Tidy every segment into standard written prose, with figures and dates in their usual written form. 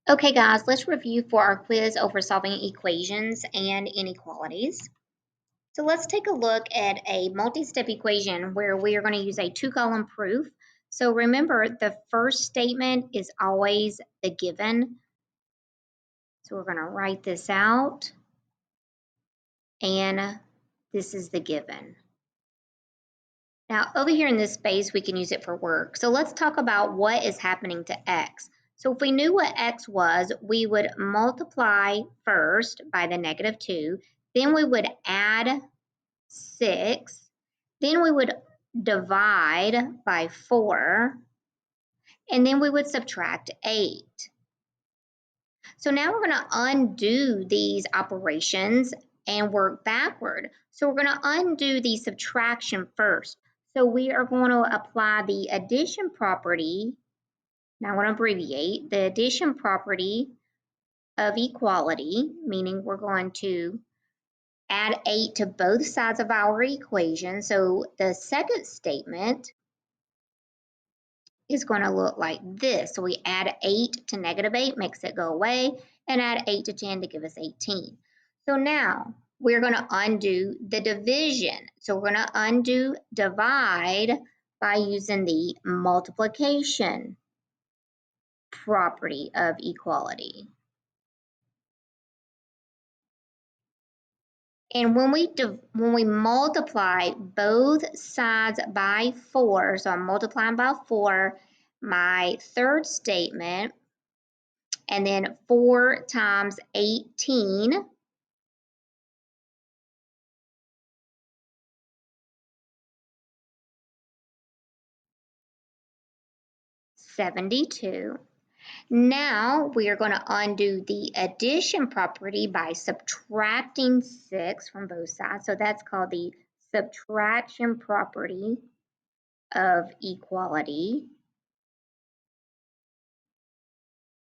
Okay, guys, let's review for our quiz over solving equations and inequalities. So let's take a look at a multi-step equation where we are going to use a two-column proof. So remember, the first statement is always the given. So we're going to write this out, and this is the given. Now, over here in this space, we can use it for work. So let's talk about what is happening to x. So if we knew what x was, we would multiply first by the -2, then we would add 6, then we would divide by 4, and then we would subtract 8. So now we're going to undo these operations and work backward. So we're going to undo the subtraction first. So we are going to apply the addition property. Now I'm going to abbreviate the addition property of equality, meaning we're going to add 8 to both sides of our equation. So the second statement is going to look like this. So we add 8 to -8, makes it go away, and add 8 to 10 to give us 18. So now we're going to undo the division. So we're going to undo divide by using the multiplication property of equality. And when we multiply both sides by 4, so I'm multiplying by 4, my third statement, and then 4 times 18, $72. Now we are going to undo the addition property by subtracting 6 from both sides. So that's called the subtraction property of equality.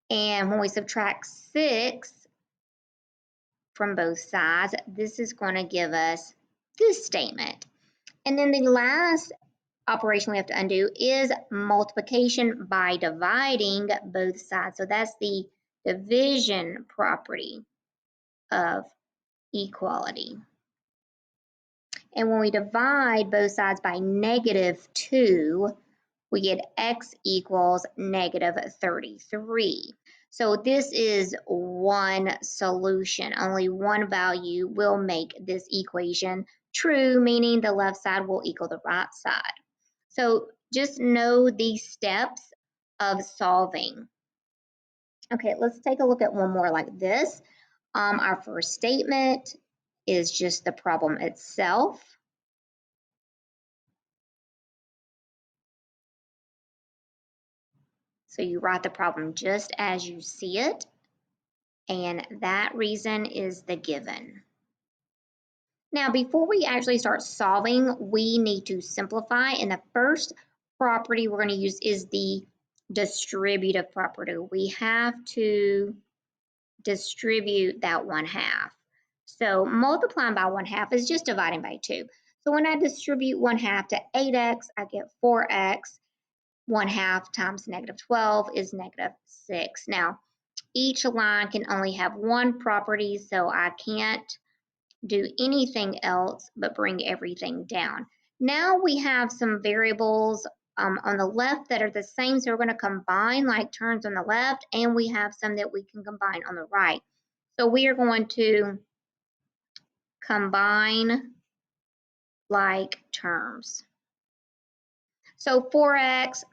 And when we subtract 6 from both sides, this is going to give us this statement. And then the last operation we have to undo is multiplication by dividing both sides. So that's the division property of equality. And when we divide both sides by -2, we get x equals -33. So this is one solution. Only one value will make this equation true, meaning the left side will equal the right side. So just know these steps of solving. Okay, let's take a look at one more like this. Our first statement is just the problem itself. So you write the problem just as you see it, and that reason is the given. Now, before we actually start solving, we need to simplify, and the first property we're going to use is the distributive property. We have to distribute that 1/2. So multiplying by 1/2 is just dividing by 2. So when I distribute 1/2 to 8x, I get 4x. 1/2 times -12 is -6. Now, each line can only have one property, so I can't do anything else but bring everything down. Now we have some variables on the left that are the same, so we're going to combine like terms on the left, and we have some that we can combine on the right. So we are going to combine like terms. So 4x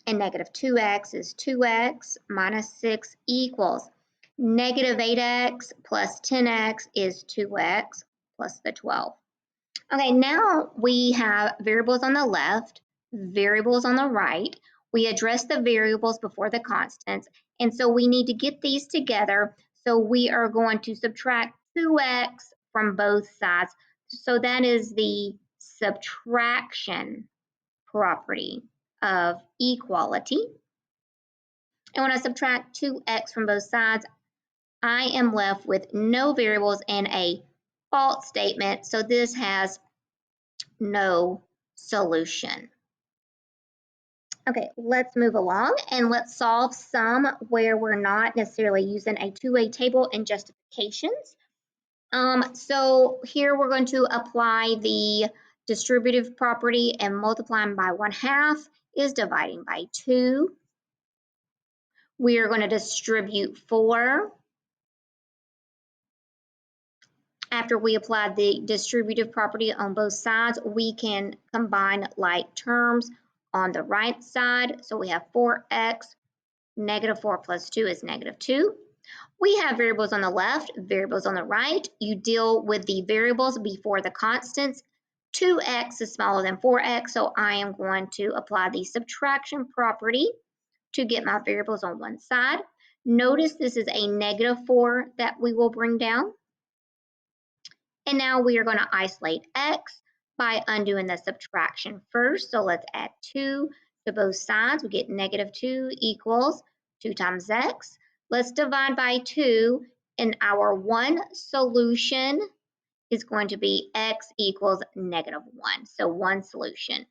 and -2x is 2x minus 6 equals -8x plus 10x is 2x plus the 12. Okay, now we have variables on the left, variables on the right. We address the variables before the constants, and so we need to get these together. So we are going to subtract 2x from both sides. So that is the subtraction property of equality. And when I subtract 2x from both sides, I am left with no variables and a false statement. So this has no solution. Okay, let's move along and let's solve some where we're not necessarily using a two-way table and justifications. So here we're going to apply the distributive property, and multiplying by 1/2 is dividing by 2. We are going to distribute 4. After we apply the distributive property on both sides, we can combine like terms on the right side. So we have 4x, -4 plus 2 is -2. We have variables on the left, variables on the right. You deal with the variables before the constants. 2x is smaller than 4x, so I am going to apply the subtraction property to get my variables on one side. Notice this is a -4 that we will bring down. And now we are going to isolate x by undoing the subtraction first. So let's add 2 to both sides. We get -2 equals 2 times x. Let's divide by 2, and our one solution is going to be x equals -1. So one solution.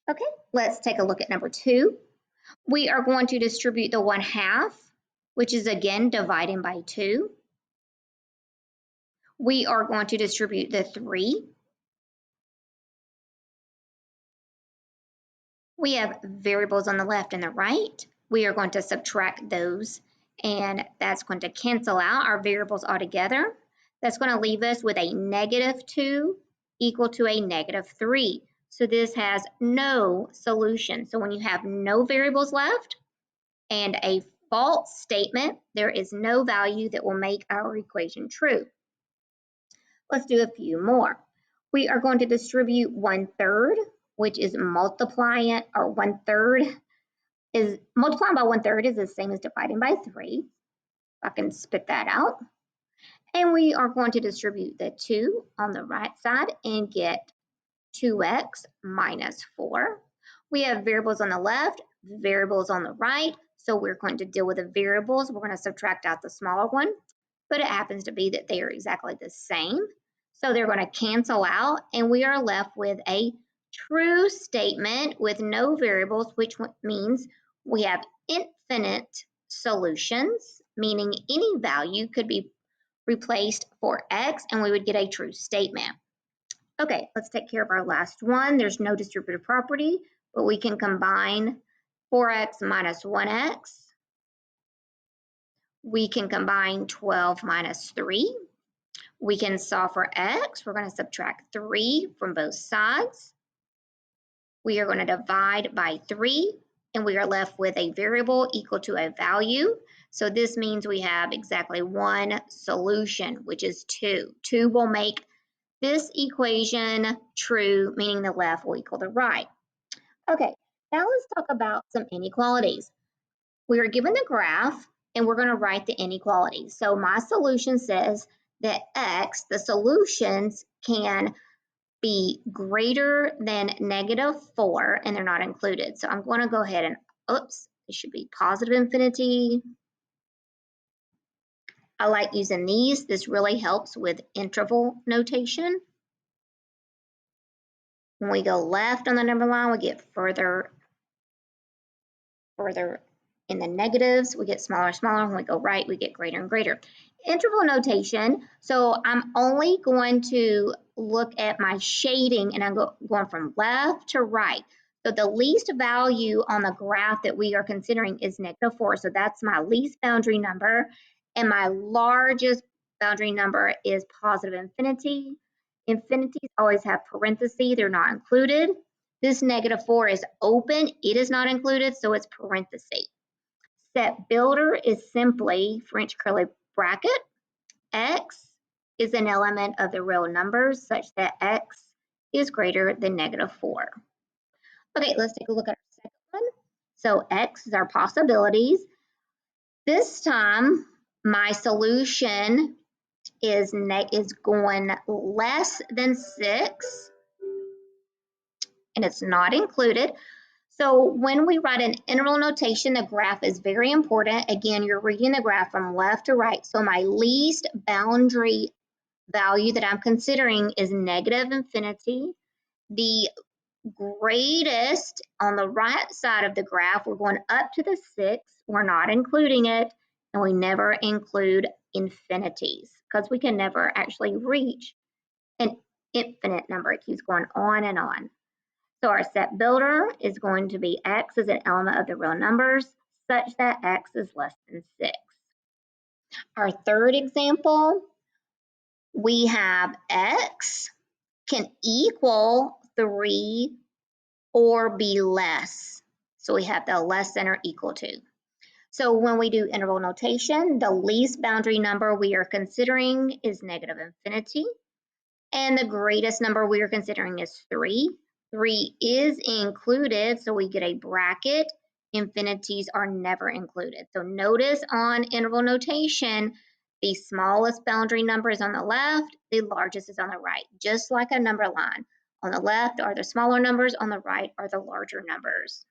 Okay, let's take a look at number 2. We are going to distribute the 1/2, which is again dividing by 2. We are going to distribute the 3. We have variables on the left and the right. We are going to subtract those, and that's going to cancel out our variables altogether. That's going to leave us with a -2 equal to a -3. So this has no solution. So when you have no variables left and a false statement, there is no value that will make our equation true. Let's do a few more. We are going to distribute 1/3, which is multiplying, or 1/3 is multiplying by 1/3 is the same as dividing by 3. I can spit that out. And we are going to distribute the 2 on the right side and get 2x minus 4. We have variables on the left, variables on the right. So we're going to deal with the variables. We're going to subtract out the smaller one, but it happens to be that they are exactly the same. So they're going to cancel out, and we are left with a true statement with no variables, which means we have infinite solutions, meaning any value could be replaced for x, and we would get a true statement. Okay, let's take care of our last one. There's no distributive property, but we can combine 4x minus 1x. We can combine 12 minus 3. We can solve for x. We're going to subtract 3 from both sides. We are going to divide by 3, and we are left with a variable equal to a value. So this means we have exactly one solution, which is 2. 2 will make this equation true, meaning the left will equal the right. Okay, now let's talk about some inequalities. We are given the graph, and we're going to write the inequalities. So my solution says that x, the solutions can be greater than -4, and they're not included. So I'm going to go ahead and, oops, it should be positive infinity. I like using these. This really helps with interval notation. When we go left on the number line, we get further in the negatives. We get smaller and smaller. When we go right, we get greater and greater. Interval notation, so I'm only going to look at my shading, and I'm going from left to right. So the least value on the graph that we are considering is -4. So that's my least boundary number. And my largest boundary number is positive infinity. Infinities always have parentheses, they're not included. This -4 is open, it is not included, so it's parentheses. Set builder is simply French curly bracket. X is an element of the real numbers such that x is greater than -4. Okay, let's take a look at our second one. So x is our possibilities. This time, my solution is going less than 6, and it's not included. So when we write an interval notation, the graph is very important. Again, you're reading the graph from left to right. So my least boundary value that I'm considering is negative infinity. The greatest on the right side of the graph, we're going up to the 6. We're not including it, and we never include infinities because we can never actually reach an infinite number. It keeps going on and on. So our set builder is going to be x as an element of the real numbers such that x is less than 6. Our third example, we have x can equal 3 or be less. So we have the less than or equal to. So when we do interval notation, the least boundary number we are considering is negative infinity. And the greatest number we are considering is 3. 3 is included, so we get a bracket. Infinities are never included. So notice on interval notation, the smallest boundary number is on the left, the largest is on the right, just like a number line. On the left are the smaller numbers, on the right are the larger numbers.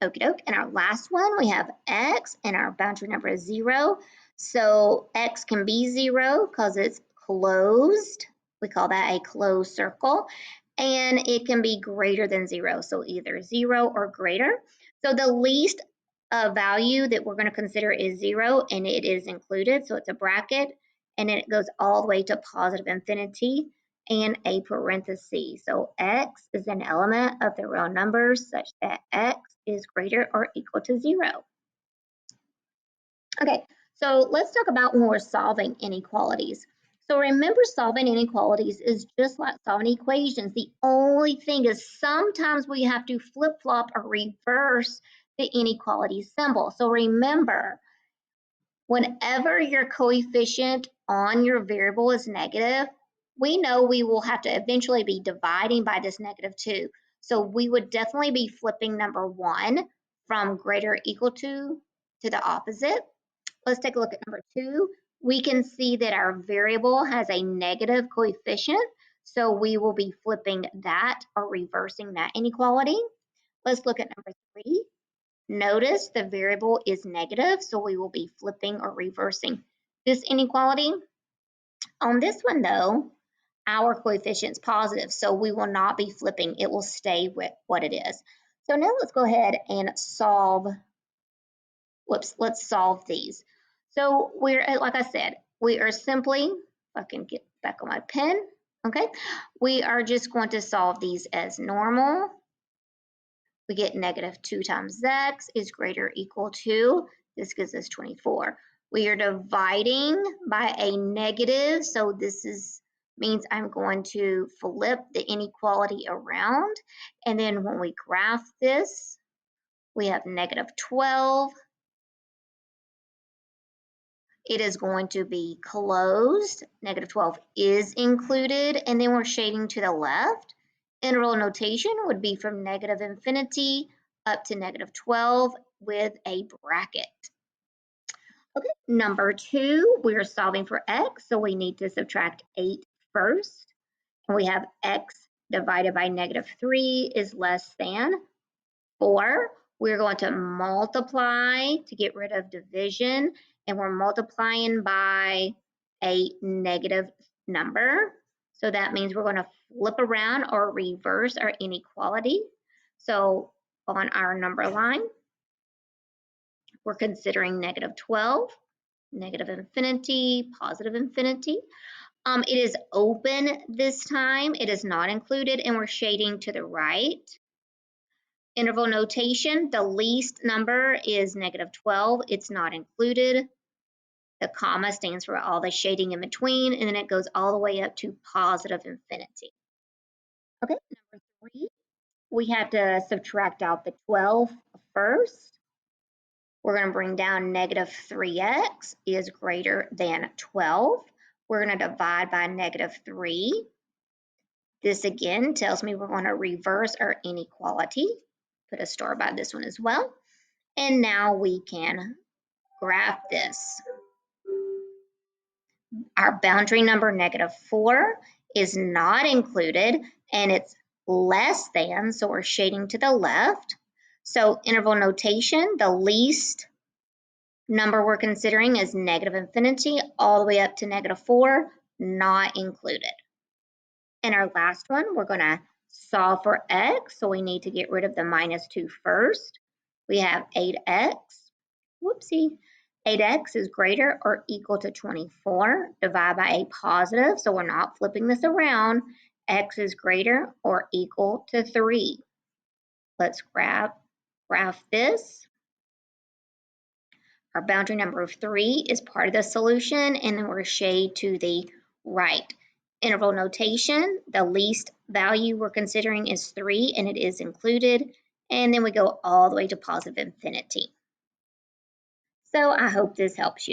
Okie doke. And our last one, we have x, and our boundary number is 0. So x can be 0 because it's closed. We call that a closed circle. And it can be greater than 0, so either 0 or greater. So the least value that we're going to consider is 0, and it is included. So it's a bracket, and then it goes all the way to positive infinity and a parenthesis. So x is an element of the real numbers such that x is greater or equal to 0. Okay, so let's talk about when we're solving inequalities. So remember, solving inequalities is just like solving equations. The only thing is sometimes we have to flip-flop or reverse the inequality symbol. So remember, whenever your coefficient on your variable is negative, we know we will have to eventually be dividing by this -2. So we would definitely be flipping number 1 from greater or equal to the opposite. Let's take a look at number 2. We can see that our variable has a negative coefficient, so we will be flipping that or reversing that inequality. Let's look at number 3. Notice the variable is negative, so we will be flipping or reversing this inequality. On this one though, our coefficient is positive, so we will not be flipping. It will stay with what it is. So now let's go ahead and solve, let's solve these. So we're, like I said, we are simply, if I can get back on my pen, okay, we are just going to solve these as normal. We get -2 times x is greater or equal to, this gives us 24. We are dividing by a negative, so this means I'm going to flip the inequality around. And then when we graph this, we have -12. It is going to be closed. -12 is included, and then we're shading to the left. Interval notation would be from negative infinity up to -12 with a bracket. Okay, number 2, we're solving for x, so we need to subtract 8 first. And we have x divided by -3 is less than 4. We're going to multiply to get rid of division, and we're multiplying by a negative number. So that means we're going to flip around or reverse our inequality. So on our number line, we're considering -12, negative infinity, positive infinity. It is open this time. It is not included, and we're shading to the right. Interval notation, the least number is -12. It's not included. The comma stands for all the shading in between, and then it goes all the way up to positive infinity. Okay, number 3, we have to subtract out the 12 first. We're going to bring down -3x is greater than 12. We're going to divide by -3. This again tells me we're going to reverse our inequality. Put a star by this one as well. And now we can graph this. Our boundary number -4 is not included, and it's less than, so we're shading to the left. So interval notation, the least Number we're considering is negative infinity all the way up to -4, not included. In our last one, we're going to solve for x, so we need to get rid of the -2 first. We have 8x, whoopsie, 8x is greater or equal to 24, divide by a positive, so we're not flipping this around. X is greater or equal to 3. Let's graph this. Our boundary number of 3 is part of the solution, and then we're shade to the right. Interval notation, the least value we're considering is 3, and it is included. And then we go all the way to positive infinity. So I hope this helps you.